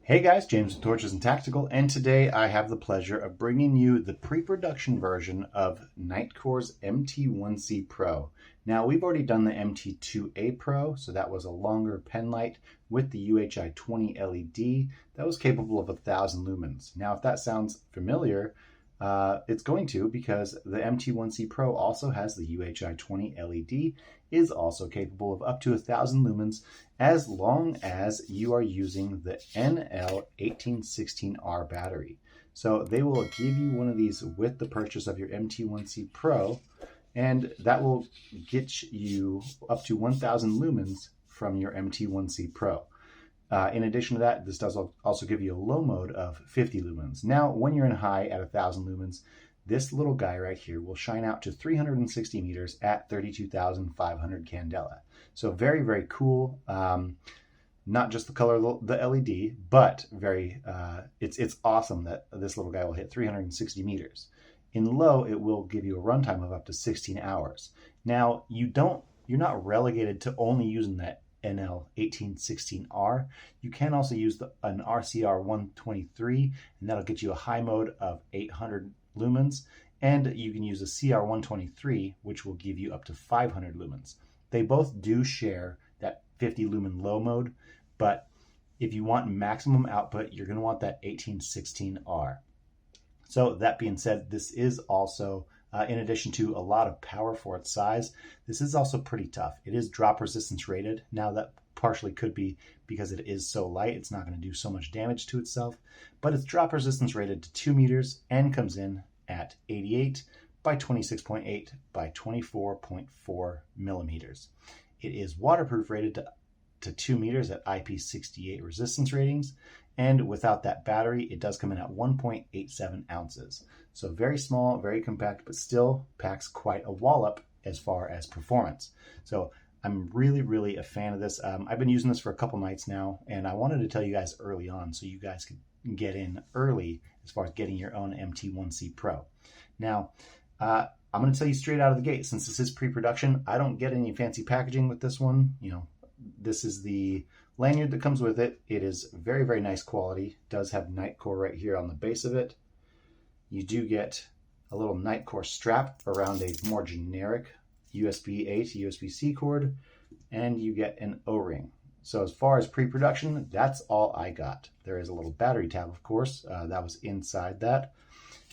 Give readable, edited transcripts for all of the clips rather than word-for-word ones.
Hey guys, James with Torches and Tactical, and today I have the pleasure of bringing you the pre-production version of Nitecore's MT1C Pro. Now, we've already done the MT2A Pro, so that was a longer pen light with the UHI 20 LED that was capable of 1,000 lumens. Now, if that sounds familiar, it's going to, because the MT1C Pro also has the UHI 20 LED, is also capable of up to 1,000 lumens as long as you are using the NL1816R battery. So they will give you one of these with the purchase of your MT1C Pro, and that will get you up to 1,000 lumens from your MT1C Pro. In addition to that, this does also give you a low mode of 50 lumens. Now, when you're in high at 1,000 lumens, this little guy right here will shine out to 360 meters at 32,500 candela. So very, very cool. Not just the color of the LED, but it's awesome that this little guy will hit 360 meters. In low, it will give you a runtime of up to 16 hours. Now, you're not relegated to only using that NL1816R. You can also use an RCR123, and that'll get you a high mode of 800 lumens, and you can use a CR123, which will give you up to 500 lumens. They both do share that 50 lumen low mode, but if you want maximum output, you're going to want that 1816R. So that being said, this is also in addition to a lot of power for its size, this is also pretty tough. It is drop resistance rated. Now that partially could be because it is so light, it's not going to do so much damage to itself, but it's drop resistance rated to 2 meters and comes in at 88 by 26.8 by 24.4 millimeters. It is waterproof rated to 2 meters at IP68 resistance ratings, and without that battery, it does come in at 1.87 ounces. So very small, very compact, but still packs quite a wallop as far as performance. So I'm really, really a fan of this. I've been using this for a couple nights now, and I wanted to tell you guys early on so you guys could get in early as far as getting your own MT1C Pro. Now, I'm going to tell you straight out of the gate, since this is pre-production, I don't get any fancy packaging with this one. This is the lanyard that comes with it. It is very, very nice quality. It does have Nitecore right here on the base of it. You do get a little Nitecore strap around a more generic USB-A to USB-C cord, and you get an O-ring. So as far as pre-production, that's all I got. There is a little battery tab, of course, that was inside that,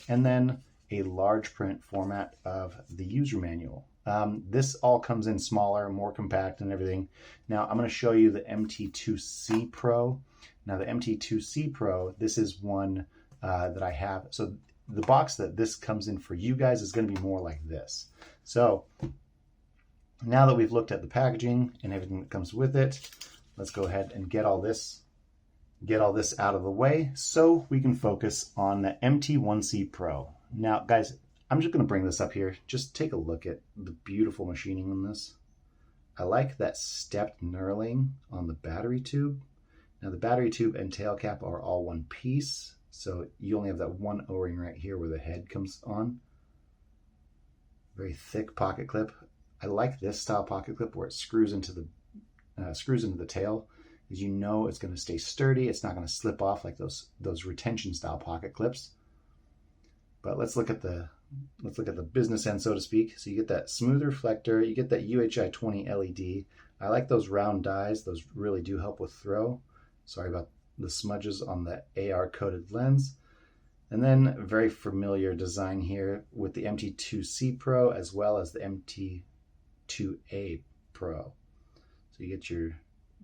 and then a large print format of the user manual. This all comes in smaller, more compact and everything. Now I'm going to show you the MT2C Pro. Now the MT2C Pro, this is one that I have. So the box that this comes in for you guys is going to be more like this. So now that we've looked at the packaging and everything that comes with it, let's go ahead and get all this out of the way so we can focus on the MT1C Pro. Now guys, I'm just going to bring this up here. Just take a look at the beautiful machining on this. I like that stepped knurling on the battery tube. Now the battery tube and tail cap are all one piece, so you only have that one O-ring right here where the head comes on. Very thick pocket clip. I like this style pocket clip where it screws into the tail, as you know it's going to stay sturdy. It's not going to slip off like those retention style pocket clips. But let's look at the business end, so to speak. So you get that smooth reflector, you get that UHI 20 LED. I like those round dies. Those really do help with throw. Sorry about the smudges on the AR coated lens. And then very familiar design here with the MT2C Pro as well as the MT2A Pro. So you get your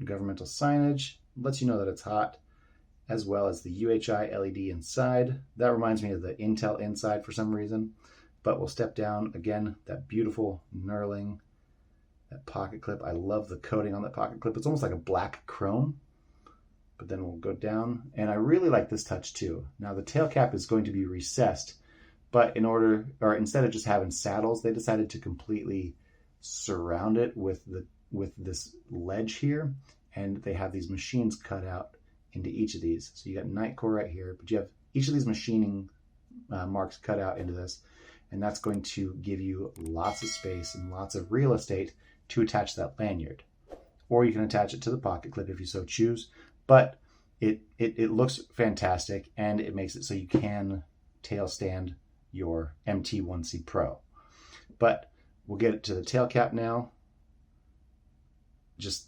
governmental signage, lets you know that it's hot, as well as the UHI LED inside. That reminds me of the Intel inside for some reason, but we'll step down again, that beautiful knurling, that pocket clip. I love the coating on that pocket clip. It's almost like a black chrome, but then we'll go down, and I really like this touch too. Now the tail cap is going to be recessed, but instead of just having saddles, they decided to completely surround it with this ledge here, and they have these machines cut out into each of these. So you got Nitecore right here, but you have each of these machining marks cut out into this, and that's going to give you lots of space and lots of real estate to attach that lanyard. Or you can attach it to the pocket clip if you so choose. But it looks fantastic, and it makes it so you can tail stand your MT1C Pro. But we'll get to the tail cap now. Just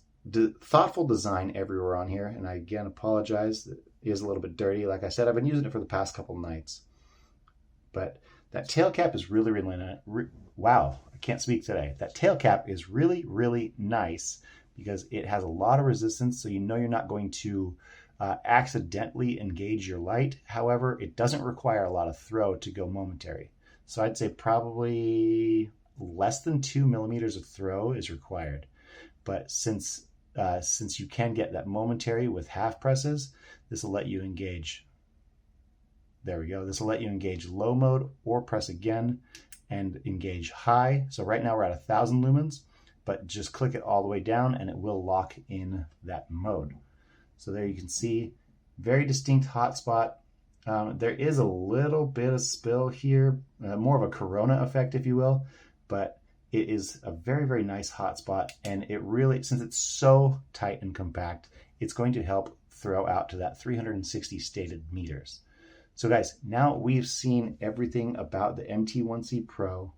thoughtful design everywhere on here, and I again apologize. It is a little bit dirty. Like I said, I've been using it for the past couple nights. But that tail cap is really, really nice. Wow, I can't speak today. That tail cap is really, really nice because it has a lot of resistance, so you know you're not going to accidentally engage your light. However, it doesn't require a lot of throw to go momentary. So I'd say probably less than 2 millimeters of throw is required. But since you can get that momentary with half presses, this will let you engage. There we go. This will let you engage low mode or press again and engage high. So right now we're at 1,000 lumens, but just click it all the way down and it will lock in that mode. So there you can see, very distinct hotspot. There is a little bit of spill here, more of a corona effect, if you will, but it is a very, very nice hotspot, and it really, since it's so tight and compact, it's going to help throw out to that 360 stated meters. So guys, now we've seen everything about the MT1C Pro.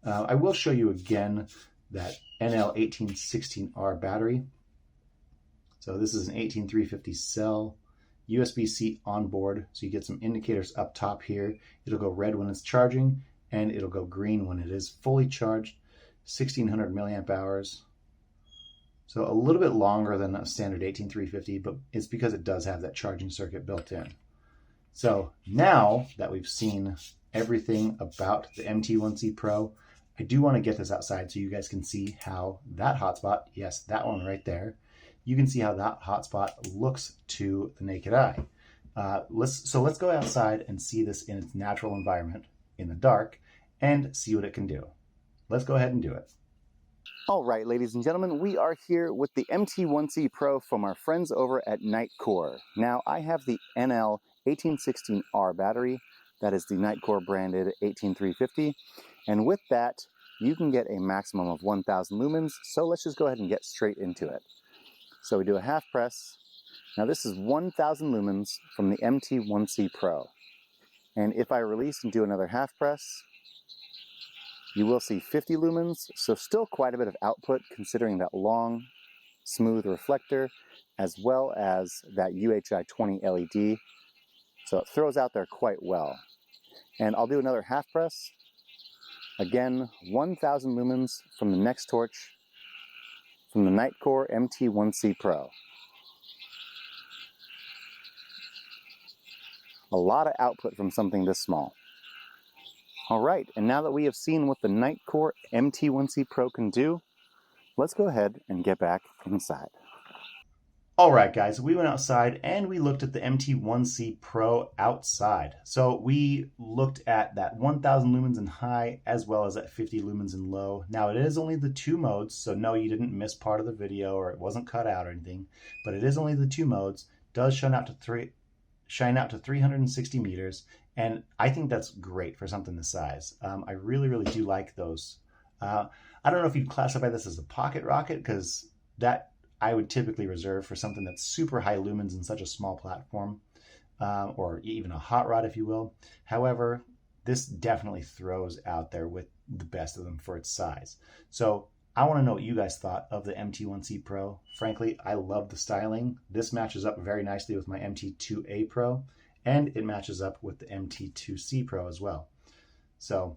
I will show you again that NL1816R battery. So this is an 18350 cell, USB-C onboard, so you get some indicators up top here. It'll go red when it's charging, and it'll go green when it is fully charged. 1600 milliamp hours. So a little bit longer than a standard 18350, but it's because it does have that charging circuit built in. So now that we've seen everything about the MT1C Pro, I do want to get this outside so you guys can see how that hotspot, yes, that one right there, you can see how that hotspot looks to the naked eye. Let's go outside and see this in its natural environment in the dark and see what it can do. Let's go ahead and do it. All right, ladies and gentlemen, we are here with the MT1C Pro from our friends over at Nitecore. Now, I have the NL1816R battery. That is the Nitecore branded 18350. And with that, you can get a maximum of 1,000 lumens. So let's just go ahead and get straight into it. So we do a half press. Now this is 1,000 lumens from the MT1C Pro. And if I release and do another half press, you will see 50 lumens, so still quite a bit of output considering that long, smooth reflector, as well as that UHI 20 LED. So it throws out there quite well. And I'll do another half press. Again, 1,000 lumens from the next torch from the Nitecore MT1C Pro. A lot of output from something this small. All right, and now that we have seen what the Nitecore MT1C Pro can do, let's go ahead and get back inside. All right, guys, we went outside and we looked at the MT1C Pro outside. So we looked at that 1,000 lumens in high as well as at 50 lumens in low. Now it is only the two modes, so no, you didn't miss part of the video or it wasn't cut out or anything, but it is only the two modes. Does shine out to 360 meters, and I think that's great for something this size. I really, really do like those. I don't know if you'd classify this as a pocket rocket, because that I would typically reserve for something that's super high lumens in such a small platform, or even a hot rod, if you will. However, this definitely throws out there with the best of them for its size. So I want to know what you guys thought of the MT1C Pro. Frankly, I love the styling. This matches up very nicely with my MT2A Pro, and it matches up with the MT2C Pro as well. So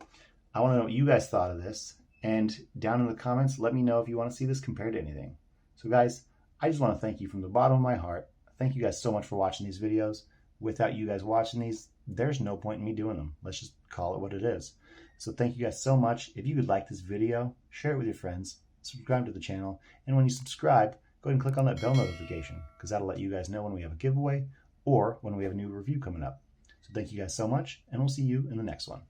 I want to know what you guys thought of this, and down in the comments, let me know if you want to see this compared to anything. So guys, I just want to thank you from the bottom of my heart. Thank you guys so much for watching these videos. Without you guys watching these, there's no point in me doing them. Let's just call it what it is. So thank you guys so much. If you would like this video, share it with your friends, subscribe to the channel, and when you subscribe, go ahead and click on that bell notification, because that'll let you guys know when we have a giveaway or when we have a new review coming up. So thank you guys so much, and we'll see you in the next one.